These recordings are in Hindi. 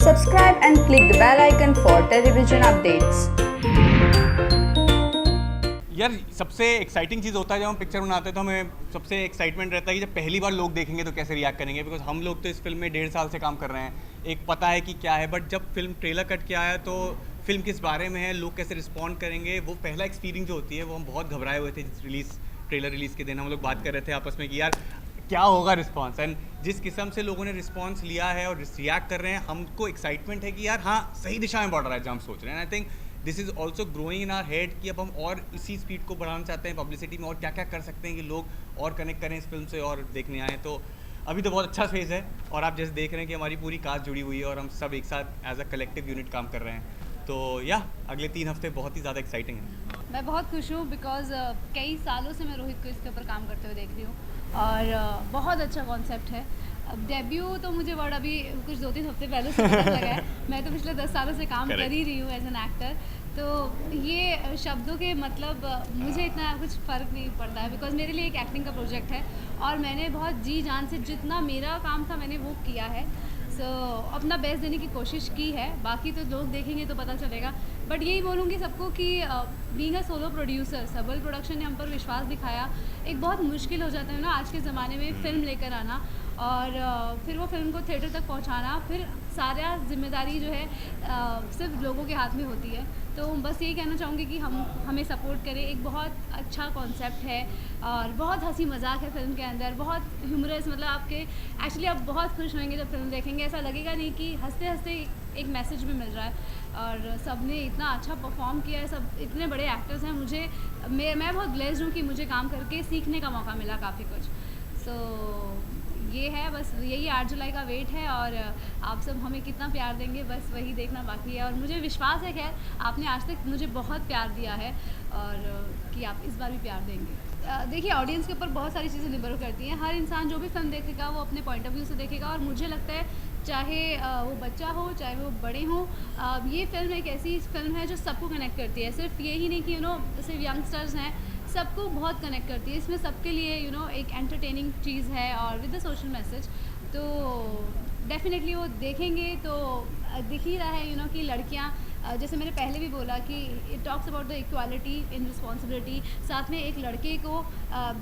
Subscribe and click the bell icon for television updates. यार सबसे एक्साइटिंग चीज़ होता है जब हम पिक्चर बनाते हैं तो हमें सबसे एक्साइटमेंट रहता है कि जब पहली बार लोग देखेंगे तो कैसे रिएक्ट करेंगे। बिकॉज हम लोग तो इस फिल्म में 1.5 साल से काम कर रहे हैं, एक पता है कि क्या है, बट जब फिल्म ट्रेलर कट के आया तो फिल्म किस बारे में है, लोग कैसे रिस्पॉन्ड करेंगे, वो पहला एक्सपीरियंस जो होती है वो हम बहुत घबराए हुए थे। ट्रेलर रिलीज़ के दिन हम लोग बात कर रहे थे आपस में कि यार क्या होगा रिस्पॉन्स, एंड जिस किस्म से लोगों ने रिस्पॉन्स लिया है और रिएक्ट कर रहे हैं, हमको एक्साइटमेंट है कि यार हाँ सही दिशा में बढ़ रहा है जो हम सोच रहे हैं। I think this is also growing in are head कि अब हम और इसी स्पीड को बढ़ाना चाहते हैं पब्लिसिटी में, और क्या क्या कर सकते हैं कि लोग और कनेक्ट करें इस फिल्म से और देखने आएँ। तो अभी तो बहुत अच्छा फेज़ है और आप जैसे देख रहे हैं कि हमारी पूरी कास्ट जुड़ी हुई है और हम सब एक साथ एज अ कलेक्टिव यूनिट काम कर रहे हैं। तो या अगले 3 हफ्ते बहुत ही ज़्यादा एक्साइटिंग है। मैं बहुत खुश हूँ बिकॉज़ कई सालों से मैं रोहित को इसके ऊपर काम करते हुए देख रही हूँ और बहुत अच्छा कॉन्सेप्ट है। अब डेब्यू तो मुझे वर्ड अभी कुछ 2-3 हफ्ते पहले से पता लगा है। मैं तो पिछले 10 सालों से काम कर ही रही हूँ एज एन एक्टर। तो ये शब्दों के मतलब मुझे इतना कुछ फ़र्क नहीं पड़ता है बिकॉज़ मेरे लिए एक एक्टिंग का प्रोजेक्ट है और मैंने बहुत जी जान से जितना मेरा काम था मैंने वो किया है। अपना बेस्ट देने की कोशिश की है, बाकी तो लोग देखेंगे तो पता चलेगा। बट यही बोलूँगी सबको कि बीइंग अ सोलो प्रोड्यूसर, सबल प्रोडक्शन ने हम पर विश्वास दिखाया। एक बहुत मुश्किल हो जाता है ना आज के ज़माने में फ़िल्म लेकर आना और फिर वो फिल्म को थिएटर तक पहुंचाना, फिर सारा जिम्मेदारी जो है सिर्फ लोगों के हाथ में होती है। तो बस यही कहना चाहूँगी कि हमें सपोर्ट करें। एक बहुत अच्छा कॉन्सेप्ट है और बहुत हंसी मजाक है फिल्म के अंदर, बहुत ह्यूमरस। मतलब आपके एक्चुअली आप बहुत खुश होंगे जब फिल्म देखेंगे। ऐसा लगेगा नहीं कि हंसते हंसते एक मैसेज भी मिल रहा है और सब ने इतना अच्छा परफॉर्म किया है, सब इतने बड़े एक्टर्स हैं। मैं बहुत ब्लेस्ड हूँ कि मुझे काम करके सीखने का मौका मिला काफ़ी कुछ। ये है, बस यही 8 जुलाई का वेट है और आप सब हमें कितना प्यार देंगे बस वही देखना बाकी है। और मुझे विश्वास है खैर आपने आज तक मुझे बहुत प्यार दिया है और कि आप इस बार भी प्यार देंगे। देखिए ऑडियंस के ऊपर बहुत सारी चीज़ें निर्भर करती हैं। हर इंसान जो भी फिल्म देखेगा वो अपने पॉइंट ऑफ व्यू से देखेगा और मुझे लगता है चाहे वो बच्चा हो चाहे वो बड़े हों, ये फिल्म एक ऐसी फिल्म है जो सबको कनेक्ट करती है। सिर्फ ये ही नहीं कि सिर्फ यंगस्टर्स हैं, सबको बहुत कनेक्ट करती है। इसमें सबके लिए एक एंटरटेनिंग चीज़ है और विद द सोशल मैसेज। तो डेफिनेटली वो देखेंगे तो दिख ही रहा है कि लड़कियां, जैसे मैंने पहले भी बोला कि it talks about the equality in responsibility. साथ में एक लड़के को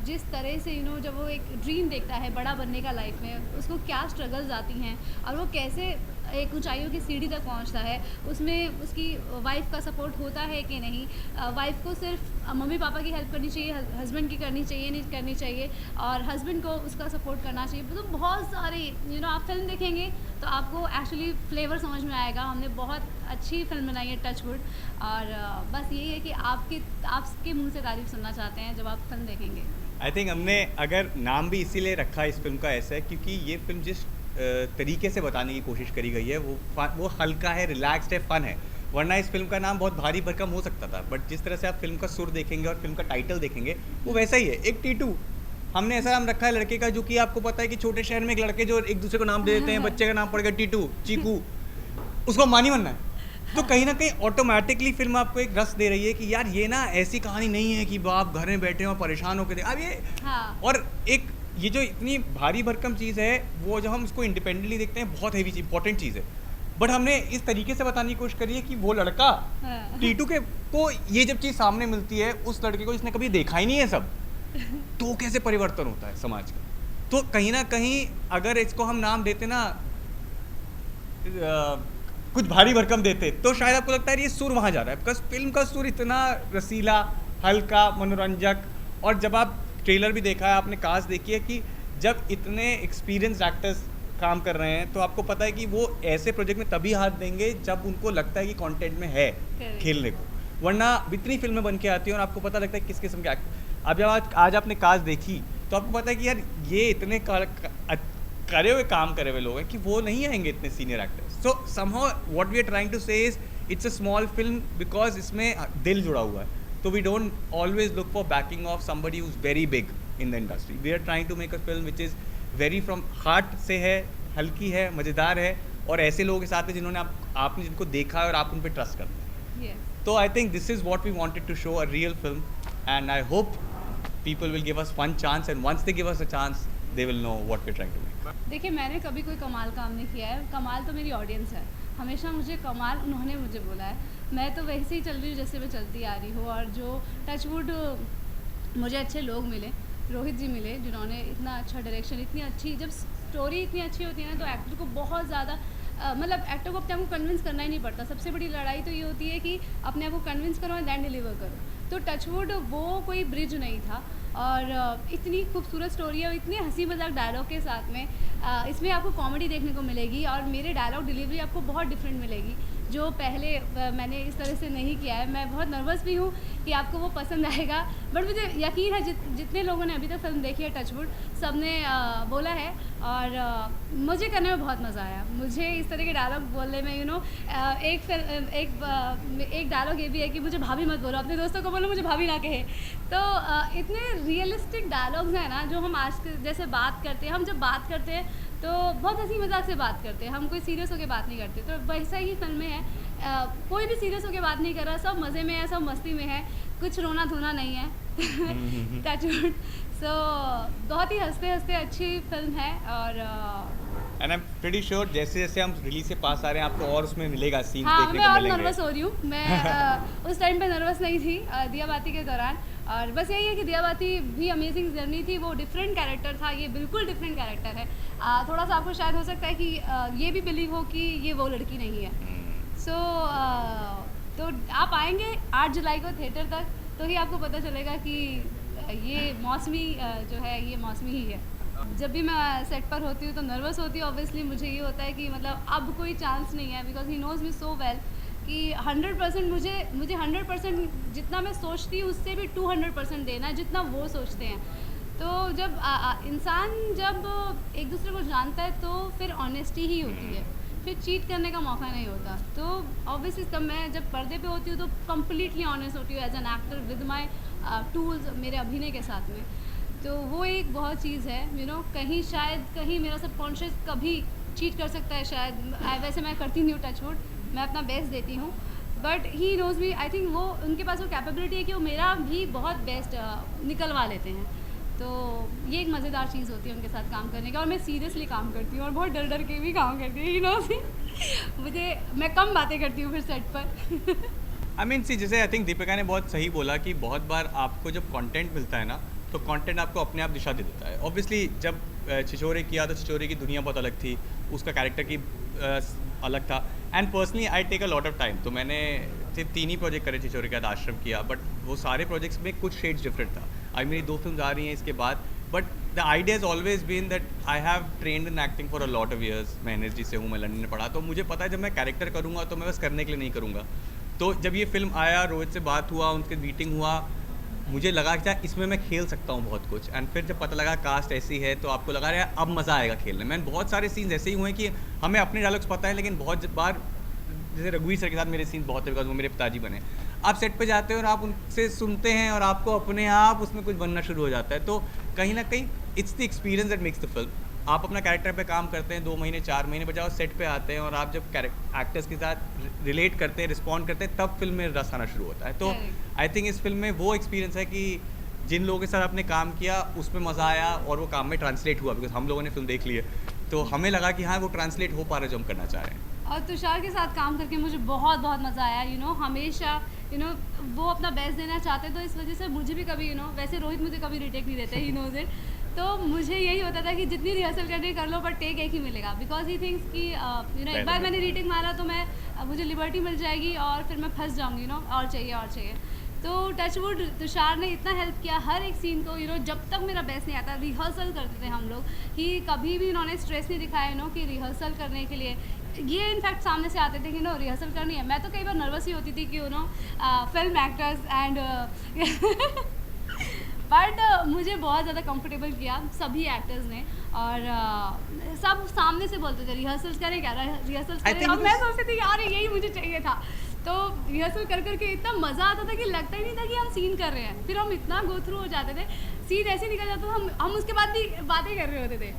जिस तरह से जब वो एक ड्रीम देखता है बड़ा बनने का लाइफ में, उसको क्या स्ट्रगल्स आती हैं और वो कैसे एक ऊंचाइयों की सीढ़ी तक पहुंचता है, उसमें उसकी वाइफ का सपोर्ट होता है कि नहीं, वाइफ को सिर्फ मम्मी पापा की हेल्प करनी चाहिए, हस्बैंड की करनी चाहिए नहीं करनी चाहिए, और हस्बैंड को उसका सपोर्ट करना चाहिए। तो बहुत सारे आप फिल्म देखेंगे तो आपको एक्चुअली फ्लेवर समझ में आएगा। हमने बहुत अच्छी फिल्म बनाई है टचवुड, और बस यही है कि आपके मुंह से तारीफ सुनना चाहते हैं जब आप फिल्म देखेंगे। आई थिंक हमने अगर नाम भी इसीलिए रखा है इस फिल्म का ऐसा है क्योंकि ये फिल्म जिस तरीके से बताने की कोशिश करी गई है वो हल्का है, रिलैक्स्ड है, फन है। वरना इस फिल्म का नाम बहुत भारी भरकम हो सकता था, बट जिस तरह से आप फिल्म का सुर देखेंगे और फिल्म का टाइटल देखेंगे वो वैसा ही है, एक टीटू। हमने ऐसा नाम रखा है लड़के का जो कि आपको पता है कि छोटे शहर में एक लड़के जो एक दूसरे को नाम दे देते हैं, बच्चे का नाम पड़ गया टीटू, चीकू, उसको मानी बनना है। तो कहीं ना कहीं ऑटोमेटिकली फिल्म आपको एक रस दे रही है कि यार ये ना ऐसी कहानी नहीं है कि आप घर में बैठे हो और परेशान होकर अब ये और एक ये जो इतनी भारी भरकम चीज़ है वो जब हम इसको इंडिपेंडेंटली देखते हैं बहुत हैवी इंपॉर्टेंट चीज़ है, बट हमने इस तरीके से बताने की कोशिश करी है कि वो लड़का टीटू के को ये जब चीज़ सामने मिलती है, उस लड़के को जिसने कभी देखा ही नहीं है सब, तो कैसे परिवर्तन होता है समाज का। तो कहीं ना कहीं अगर इसको हम नाम देते ना कुछ भारी भरकम देते तो शायद आपको लगता है ये सुर वहाँ जा रहा है, बिकॉज फिल्म का सुर इतना रसीला, हल्का, मनोरंजक। और जब आप ट्रेलर भी देखा है, आपने कास्ट देखी है कि जब इतने एक्सपीरियंस्ड एक्टर्स काम कर रहे हैं तो आपको पता है कि वो ऐसे प्रोजेक्ट में तभी हाथ देंगे जब उनको लगता है कि कंटेंट में है खेलने को, वरना इतनी फिल्में बन के आती हैं और आपको पता लगता है किस किस्म के एक्टर। अब जब आज आपने कास्ट देखी तो आपको पता है कि यार ये इतने करे हुए काम करे हुए लोग हैं कि वो नहीं आएंगे इतने senior actors. So somehow what we are trying to say is it's a small film because इसमें दिल जुड़ा हुआ है। So we don't always look for backing of somebody who's very big in the industry. We are trying to make a film which is very from heart से है, हल्की है, मज़ेदार है और ऐसे लोगों के साथ है जिन्होंने आपने जिनको देखा है और आप उन पर ट्रस्ट करते हैं। तो I think this is what we wanted to show, a real film, and I hope people will give us one chance, and once they give us a chance, they will know what we're trying to make. देखिए मैंने कभी कोई कमाल काम नहीं किया है, कमाल तो मेरी ऑडियंस है। हमेशा मुझे कमाल उन्होंने मुझे बोला है। मैं तो वैसे ही चल रही हूँ जैसे मैं चलती आ रही हूँ, और जो टचवुड मुझे अच्छे लोग मिले, रोहित जी मिले जिन्होंने इतना अच्छा डायरेक्शन, इतनी अच्छी, जब स्टोरी इतनी अच्छी होती है ना तो एक्टर को बहुत ज़्यादा मतलब एक्टर को अपने आप को कन्विंस करना ही नहीं पड़ता। सबसे बड़ी लड़ाई तो ये होती है कि अपने आप को कन्विंस करो एंड दैन डिलीवर करो। तो टचवुड वो कोई ब्रिज नहीं था, और इतनी खूबसूरत स्टोरी है, इतने हंसी मजाक डायलॉग के साथ में इसमें आपको कॉमेडी देखने को मिलेगी, और मेरे डायलॉग डिलीवरी आपको बहुत डिफरेंट मिलेगी जो पहले मैंने इस तरह से नहीं किया है। मैं बहुत नर्वस भी हूँ कि आपको वो पसंद आएगा, बट मुझे यकीन है जितने लोगों ने अभी तक फिल्म देखी है टचवुड, सब ने बोला है, और मुझे करने में बहुत मज़ा आया। मुझे इस तरह के डायलॉग बोलने में एक डायलॉग ये भी है कि मुझे भाभी मत बोलो, अपने दोस्तों को बोलो मुझे भाभी ना कहे। तो इतने रियलिस्टिक डायलॉग्स हैं ना जो हम आज जैसे बात करते हैं, हम जब बात करते हैं तो बहुत हंसी मजाक से बात करते हैं, हम कोई सीरियस होकर बात नहीं करते। तो वैसा ही फिल्म में है, कोई भी सीरियस होकर बात नहीं कर रहा, सब मज़े में है, सब मस्ती में है, कुछ रोना धोना नहीं है। टचवुड। सो बहुत ही हंसते हंसते अच्छी फिल्म है, और and I am pretty sure जैसे जैसे हम रिलीज से पास आ रहे हैं आपको और उसमें मिलेगा सीन हाँ, देखने मैं को और मिलेंगे। नर्वस हो रही हूँ। मैं उस टाइम पे नर्वस नहीं थी दिया बाती के दौरान, और बस यही है कि दिया बाती भी अमेजिंग जर्नी थी, वो डिफरेंट कैरेक्टर था, ये बिल्कुल डिफरेंट कैरेक्टर है। थोड़ा सा आपको शायद हो सकता है कि ये भी बिलीव हो कि ये वो लड़की नहीं है। सो तो आप आएंगे 8 जुलाई को थिएटर तक, तो ही आपको पता चलेगा कि ये मौसमी जो है ये मौसमी ही है। जब भी मैं सेट पर होती हूँ तो नर्वस होती हूँ, ऑब्वियसली मुझे ये होता है कि मतलब अब कोई चांस नहीं है, because he knows me so well कि 100% मुझे 100% जितना मैं सोचती हूँ उससे भी 200% देना है जितना वो सोचते हैं। तो जब इंसान जब एक दूसरे को जानता है तो फिर ऑनेस्टी ही होती है, फिर चीट करने का मौका नहीं होता। तो ऑब्वियसली तब मैं जब पर्दे पे होती हूँ तो कम्प्लीटली ऑनेस्ट होती हूँ as an actor with my tools, मेरे अभिनय के साथ में। तो वो एक बहुत चीज़ है, कहीं शायद कहीं मेरा सबकॉन्शियस कभी चीट कर सकता है शायद। वैसे मैं करती नहीं हूँ टचवुड, मैं अपना बेस्ट देती हूँ, but he knows me. I think वो उनके पास वो कैपेबिलिटी है कि वो मेरा भी बहुत बेस्ट निकलवा लेते हैं। तो ये एक मज़ेदार चीज़ होती है उनके साथ काम करने का, और मैं सीरियसली काम करती हूँ और बहुत डर डर के भी काम करती हूँ, ही नोज़ मैं कम बातें करती हूँ फिर सेट पर। आई मीन सी जैसे आई थिंक दीपिका ने बहुत सही बोला कि बहुत बार आपको जब कंटेंट मिलता है ना तो कंटेंट आपको अपने आप दिशा दे देता है। ऑब्वियसली जब छिछोरे किया तो छिछोरे की दुनिया बहुत अलग थी, उसका कैरेक्टर की अलग था, and personally I take a lot of time. तो मैंने सिर्फ 3 ही प्रोजेक्ट करे छिछोरे के बाद आश्रम किया, बट वो सारे प्रोजेक्ट्स में कुछ शेड्स डिफरेंट था। आज मेरी 2 फिल्म आ रही हैं इसके बाद, but the idea is always been that I have trained in acting for a lot of years. मैं एनएसजी से हूँ, मैं लंदन में पढ़ा, तो मुझे पता है जब मैं कैरेक्टर करूँगा तो मैं बस करने के लिए नहीं करूँगा। तो जब ये फिल्म आया, रोहित से बात हुआ, उनके मीटिंग हुआ, मुझे लगा कि इसमें मैं खेल सकता हूँ बहुत कुछ। एंड फिर जब पता लगा कास्ट ऐसी है तो आपको लगा यार अब मज़ा आएगा खेलने में। बहुत सारे सीन्स ऐसे ही हुए हैं कि हमें अपने डायलॉग्स पता है, लेकिन बहुत बार जैसे रघुवीर सर के साथ मेरे सीन्स बहुत है बिकॉज वो मेरे पिताजी बने। आप सेट पे जाते हो और आप उनसे सुनते हैं और आपको अपने आप उसमें कुछ बनना शुरू हो जाता है। तो कहीं ना कहीं it's the experience that makes the film. आप अपना कैरेक्टर पे काम करते हैं 2 महीने 4 महीने बजाओ सेट पे आते हैं, और आप जब एक्टर्स के साथ रिलेट करते हैं, रिस्पॉन्ड करते हैं, तब फिल्म में रस आना शुरू होता है। तो आई थिंक इस फिल्म में वो एक्सपीरियंस है कि जिन लोगों के साथ आपने काम किया उसमें मज़ा आया और वो काम में ट्रांसलेट हुआ, बिकॉज हम लोगों ने फिल्म देख ली है तो हमें लगा कि हाँ वो ट्रांसलेट हो पा रहा है जो हम करना चाह रहे हैं। और तुषार के साथ काम करके मुझे बहुत बहुत मज़ा आया। हमेशा वो अपना बेस्ट देना चाहते, तो इस वजह से मुझे भी कभी वैसे रोहित मुझे कभी रिटेक नहीं देते, ही नोज इट। तो मुझे यही होता था कि जितनी रिहर्सल करनी कर लो, बट टेक एक ही मिलेगा, बिकॉज ही थिंक्स कि एक बार मैंने रीटेक मारा तो मुझे लिबर्टी मिल जाएगी और फिर मैं फंस जाऊँगी और चाहिए। तो टचवुड तुषार ने इतना हेल्प किया हर एक सीन को। जब तक मेरा बेस्ट नहीं आता, रिहर्सल करते थे हम लोग, कि कभी भी इन्होंने स्ट्रेस नहीं दिखाया कि रिहर्सल करने के लिए। ये इनफैक्ट सामने से आते थे कि रिहर्सल करनी है। मैं तो कई बार नर्वस ही होती थी कि फिल्म एक्टर्स एंड बट मुझे बहुत ज़्यादा कंफर्टेबल किया सभी एक्टर्स ने, और सब सामने से बोलते थे रिहर्सल्स करें क्या, रिहर्सल्स करें, और मैं सोचती थी यार यही मुझे चाहिए था। तो रिहर्सल कर के इतना मज़ा आता था कि लगता ही नहीं था कि हम सीन कर रहे हैं। फिर हम इतना गो थ्रू हो जाते थे, सीन ऐसे निकल जाता था, हम उसके बाद भी बातें कर रहे होते थे।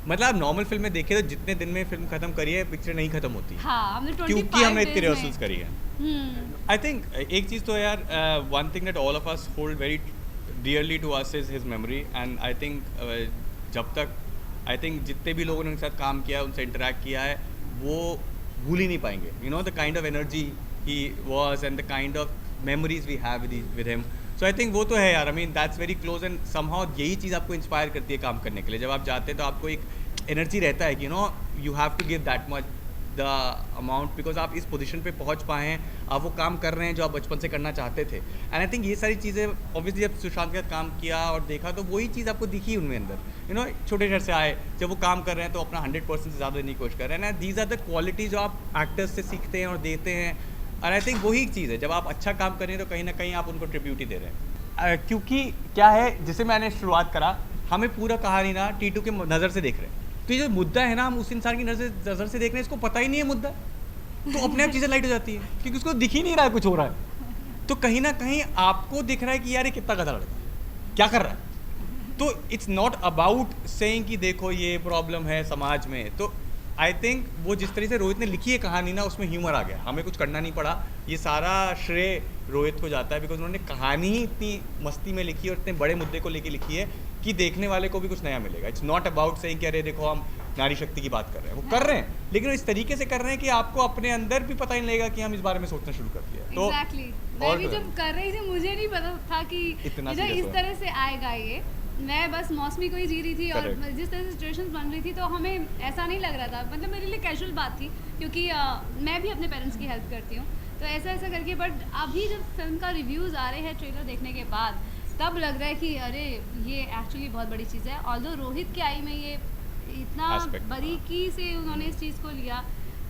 मतलब आप नॉर्मल फिल्म में देखे तो जितने दिन में फिल्म खत्म करी है पिक्चर नहीं खत्म होती। हाँ, हमने 25 क्योंकि हमने इतनी days रिहर्सल्स करी है। आई थिंक एक चीज़ तो यार one thing that all of us hold very dearly to us is his memory. And I think जब तक जितने भी लोगों ने उनके साथ काम किया, उनसे इंटरेक्ट किया है, वो भूल ही नहीं पाएंगे, you know the kind of energy he was and the kind of memories we have with him. So I think वो तो है यार, I mean that's very close and somehow यही चीज़ आपको इंस्पायर करती है काम करने के लिए. जब आप जाते हैं तो आपको एक एनर्जी रहता है कि you know you have to give that much the amount, because आप इस पोजीशन पे पहुंच पाए हैं, आप वो काम कर रहे हैं जो आप बचपन से करना चाहते थे. एंड आई थिंक ये सारी चीज़ें ऑब्वियसली जब सुशांत के साथ काम किया और देखा तो वही चीज़ आपको दिखी उनमें अंदर, यू नो छोटे शहर से आए, जब वो काम कर रहे हैं तो अपना 100% से ज़्यादा देने की कोशिश कर रहे हैं. And these are the quality जो आप एक्टर्स से सीखते हैं और देते हैं. और आई थिंक वही चीज़ है, जब आप अच्छा काम कर रहे हैं तो कहीं ना कहीं आप उनको ट्रिब्यूट ही दे रहे हैं. क्योंकि क्या है, जैसे मैंने शुरुआत करा, हमें पूरा कहानी ना टीटू के नज़र से देख रहे हैं. तो ये जो मुद्दा है ना, हम उस इंसान की नज़र से देख रहे हैं, इसको पता ही नहीं है मुद्दा, तो अपने आप चीज़ें लाइट हो जाती है क्योंकि उसको दिख ही नहीं रहा है कुछ हो रहा है. तो कहीं ना कहीं आपको दिख रहा है कि यार ये कितना गधा लड़का है, क्या कर रहा है. तो इट्स नॉट अबाउट सेइंग कि देखो ये प्रॉब्लम है समाज में. तो आई थिंक वो जिस तरह से रोहित ने लिखी है कहानी ना, उसमें ह्यूमर आ गया, हमें कुछ करना नहीं पड़ा. ये सारा श्रेय रोहित को जाता है बिकॉज उन्होंने कहानी ही इतनी मस्ती में लिखी और इतने बड़े मुद्दे को लेके लिखी है कि देखने वाले को भी कुछ नया मिलेगा. इट्स नॉट अबाउट सेइंग कि अरे देखो हम नारी शक्ति की बात कर रहे हैं, वो कर रहे हैं लेकिन इस तरीके से कर रहे हैं कि आपको अपने अंदर भी पता ही नहीं लगेगा कि हम इस बारे में सोचना शुरू कर दिया. तो Exactly. मैं भी जब कर रही थी मुझे नहीं पता था कि इतना इधर serious इस हुआ. तरह से आएगा ये. मैं बस मौसमी को ही जी रही थी और Correct. जिस तरह से सिचुएशंस बन रही थी तो हमें ऐसा नहीं लग रहा था, मतलब मेरे लिए कैजुअल बात थी क्योंकि मैं भी अपने पेरेंट्स की हेल्प करती हूँ, तो ऐसा ऐसा करके. बट अभी जब फिल्म का रिव्यूज़ आ रहे हैं ट्रेलर देखने के बाद, तब लग रहा है कि अरे ये एक्चुअली बहुत बड़ी चीज़ है. ऑल्दो रोहित की आई में ये इतना Aspect. बारीकी से उन्होंने इस चीज़ को लिया,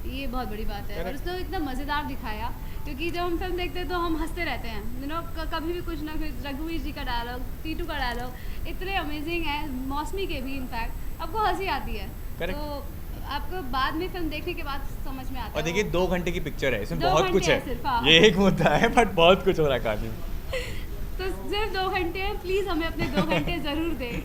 ये बहुत बड़ी बात है. और उसने इतना मज़ेदार दिखाया क्योंकि जब हम फिल्म देखते हैं तो हम हंसते रहते हैं, यू नो कभी भी कुछ ना कुछ. रघुवीर जी का डायलॉग, टीटू का डायलॉग इतने अमेजिंग है, मौसमी के भी इनफैक्ट आपको हंसी आती है. Correct. तो आपको बाद में फिल्म देखने के बाद समझ में आता है. और देखिए 2 घंटे की पिक्चर है, इसमें 2 बहुत कुछ घंटे है, है सिर्फ, हाँ. ये एक मुद्दा है बट बहुत कुछ हो रहा है कहानी में. तो सिर्फ 2 घंटे हैं, प्लीज़ हमें अपने 2 घंटे ज़रूर दें.